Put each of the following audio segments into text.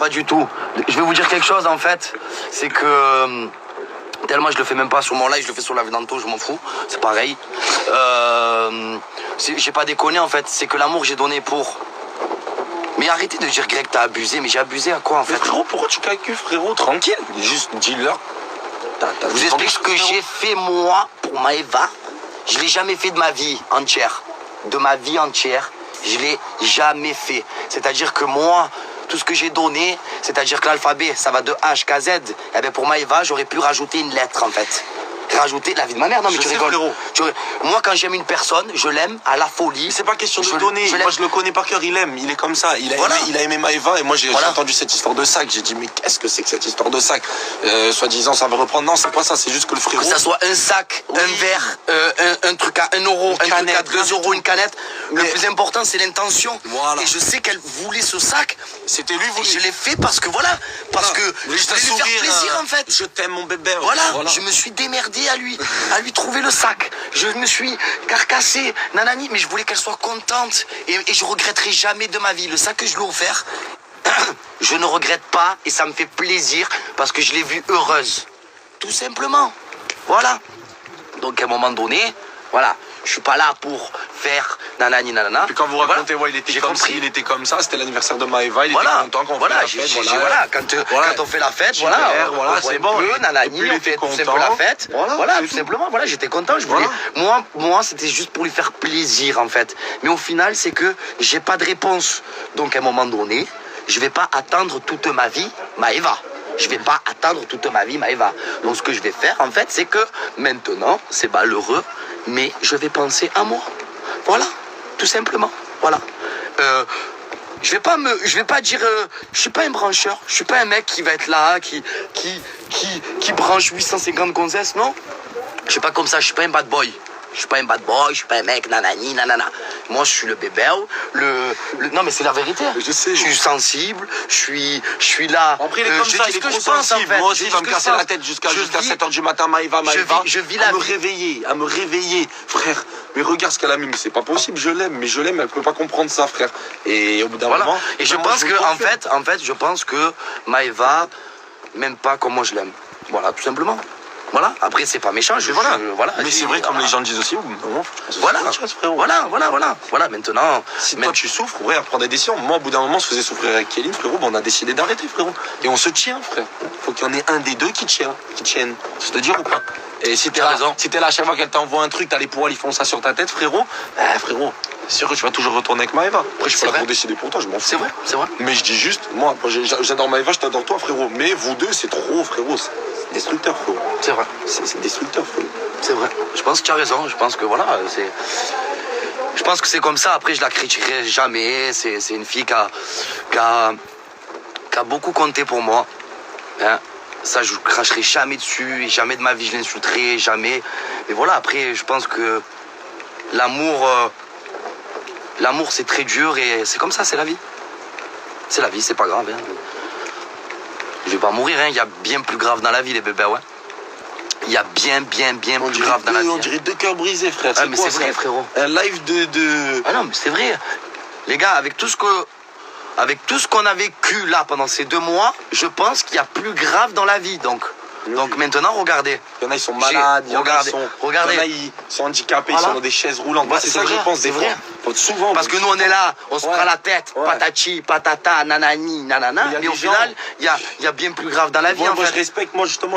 pas du tout. Je vais vous dire quelque chose en fait, c'est que tellement je le fais même pas sur mon live, je le fais sur la Venanto, je m'en fous, c'est pareil. J'ai pas déconné en fait, c'est que l'amour j'ai donné pour. Mais arrêtez de dire Greg t'as abusé, mais j'ai abusé à quoi en fait? Mais frérot, pourquoi tu calcules frérot? Tranquille, juste dis-leur. Je vous explique ce que j'ai fait moi pour Maëva. Je l'ai jamais fait de ma vie entière. De ma vie entière, je l'ai jamais fait. C'est-à-dire que moi, tout ce que j'ai donné, c'est-à-dire que l'alphabet, ça va de H jusqu'à Z. Et bien pour Maëva, j'aurais pu rajouter une lettre en fait. Rajouter la vie de ma mère. Non mais tu rigoles. Moi quand j'aime une personne, je l'aime à la folie. C'est pas question de donner. Moi je le connais par cœur, il aime, il est comme ça. Il a aimé Maëva et moi j'ai entendu cette histoire de sac. J'ai dit mais qu'est-ce que c'est que cette histoire de sac? Soi-disant ça va reprendre. Non c'est pas ça, c'est juste que le frérot. Que ça soit un sac, un verre, un truc à 1 euro, un truc à 2 euros, une canette. Le plus important c'est l'intention. Voilà. Et je sais qu'elle voulait ce sac. C'était lui voulu. Je l'ai fait parce que voilà. Parce que je voulais lui faire plaisir en fait. Je t'aime mon bébé. Voilà. Je me suis démerdé à lui trouver le sac. Je me suis carcassé, nanani, mais je voulais qu'elle soit contente et je regretterai jamais de ma vie. Le sac que je lui ai offert, je ne regrette pas et ça me fait plaisir parce que je l'ai vue heureuse. Tout simplement. Voilà. Donc à un moment donné, voilà, je suis pas là pour faire nanani nanana. Puis quand vous racontez, il était comme ci, il était comme ça, c'était l'anniversaire de Maëva, il était content qu'on fait la fête. Quand on fait la fête, c'est bon. Nanani, on fait tout simplement la fête. Voilà, tout simplement, voilà, j'étais content. Je voulais, moi, c'était juste pour lui faire plaisir en fait. Mais au final, c'est que j'ai pas de réponse. Donc à un moment donné, je vais pas attendre toute ma vie Maëva. Je vais pas attendre toute ma vie Maëva. Donc ce que je vais faire en fait, c'est que maintenant, c'est malheureux, mais je vais penser à moi. Voilà, tout simplement. Voilà. Je vais pas dire, je suis pas un brancheur, je suis pas un mec qui va être là, qui branche 850 gonzesses, non. Je suis pas comme ça, je suis pas un bad boy. Je suis pas un bad boy, je suis pas un mec nanani nanana. Moi je suis le bébé, non mais c'est la vérité. Je sais. Je suis sensible, je suis là. Après il est comme ça, il est trop sensible. Moi aussi il va me casser la tête jusqu'à 7h du matin, Maëva. Je vis la vie. À me réveiller, frère. Mais regarde ce qu'elle a mis, mais c'est pas possible, je l'aime, elle peut pas comprendre ça, frère. Et au bout d'un moment. Et je pense que en fait, je pense que Maëva m'aime pas comme moi je l'aime. Voilà, tout simplement. Voilà, après c'est pas méchant, mais c'est vrai, comme les gens disent aussi, voilà, maintenant. Si toi tu souffres, ouais, à prendre des décisions. Moi, au bout d'un moment, on se faisait souffrir avec Kéline, frérot, on a décidé d'arrêter, frérot. Et on se tient, frère. Faut qu'il y en ait un des deux qui tienne. Je te dis ou pas? Et si t'es là, à chaque fois qu'elle t'envoie un truc, t'as les poils, ils font ça sur ta tête, frérot, frérot, c'est sûr que tu vas toujours retourner avec Maëva. Après, je suis pas là pour décider pour toi, je m'en fous. C'est vrai. Mais je dis juste, moi, j'adore Maëva, je t'adore toi, frérot. Mais vous deux, c'est trop, frérot. C'est destructeur, frérot. C'est vrai. C'est destructeur, frérot. C'est vrai. Je pense que tu as raison. Je pense que voilà, je pense que c'est comme ça. Après, je la critiquerai jamais. C'est une fille qui a beaucoup compté pour moi. Hein. Ça, je ne cracherai jamais dessus. Et jamais de ma vie, je l'insulterai. Jamais. Et voilà, après, je pense que l'amour, c'est très dur. Et c'est comme ça, c'est la vie. C'est la vie, c'est pas grave. Hein. Je vais pas mourir, hein. Il y a bien plus grave dans la vie, les bébés, ouais. Il y a bien plus grave dans la vie. On dirait 2 cœurs brisés, frère. Ah, mais c'est vrai, frérot. Un live de... Ah non, mais c'est vrai. Les gars, avec tout ce qu'on a vécu là pendant ces 2 mois, je pense qu'il y a plus grave dans la vie, donc maintenant, regardez. Il y en a, ils sont malades, regardez. Ils sont handicapés, ils sont dans des chaises roulantes. Moi, c'est ça que je pense des fois. Souvent. Parce que nous, on est là, on se prend la tête, patati, patata, nanani, nanana. Mais au final, il y a bien plus grave dans la vie. Moi,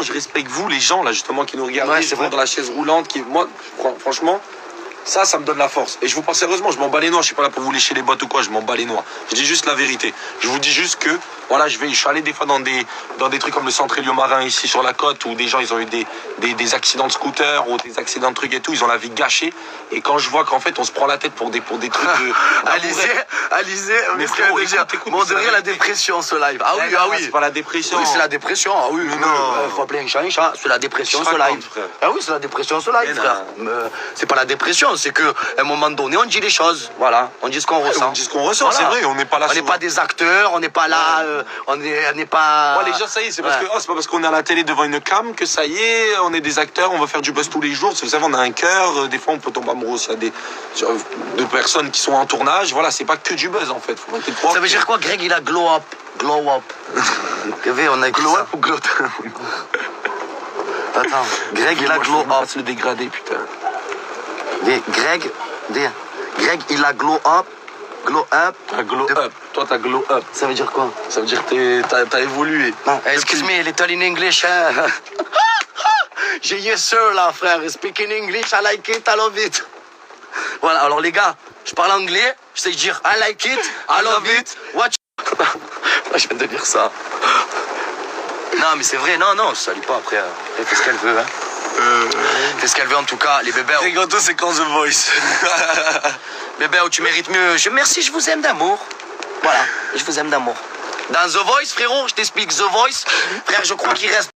je respecte vous, les gens, là, justement, qui nous regardent, qui vont dans la chaise roulante. Moi, franchement, ça me donne la force. Et je vous pense sérieusement, je m'en bats les noix. Je suis pas là pour vous lécher les bottes ou quoi, je m'en bats les noix. Je dis juste la vérité. Je vous dis juste que, voilà, je suis allé des fois dans des trucs comme le centre Élio-Marin ici sur la côte où des gens, ils ont eu des accidents de scooter ou des accidents de trucs et tout, ils ont la vie gâchée. Et quand je vois qu'en fait, on se prend la tête pour des trucs de... Alizé, mais frérot, écoute, de rire la dépression, ce live. Ah oui. C'est pas la dépression. Oui, c'est la dépression. Ah oui, faut appeler un chat. C'est la dépression, ce live. Ah oui, c'est la dépression, ce live, frère. C'est pas la dépression. C'est qu'à un moment donné, on dit les choses. Voilà, on dit ce qu'on ressent. On dit ce qu'on ressent, c'est vrai, on n'est pas là. On n'est pas des acteurs, on n'est pas là on n'est pas... Ouais, les gens, ça y est, c'est parce que c'est pas parce qu'on est à la télé devant une cam que ça y est, on est des acteurs, on va faire du buzz tous les jours. Vous savez, on a un cœur, des fois on peut tomber amoureux aussi à de personnes qui sont en tournage. Voilà, c'est pas que du buzz en fait. Faut arrêter de croire Ça veut dire quoi, Greg, il a glow up? Glow up. On a glow up ou glow down? Attends, Greg, il a glow up. Le dégradé, putain. Greg, il a glow up. Glow up. T'as glow up. Toi, t'as glow up. Ça veut dire quoi? Ça veut dire que t'as évolué. Non, excuse me, little in English. Hein? J'ai yes sir là, frère. Speak in English, I like it, I love it. Voilà, alors les gars, je parle anglais, je sais dire I like it, I love it. Watch. Je viens de dire ça. Non, mais c'est vrai, non, je salue pas après. Elle fait ce qu'elle veut, hein. Fait ce qu'elle veut en tout cas, les bébés. Rigoto, c'est quand The Voice. Bébé, tu mérites mieux. Merci, je vous aime d'amour. Voilà, je vous aime d'amour. Dans The Voice, frérot, je t'explique The Voice. Frère, je crois qu'il reste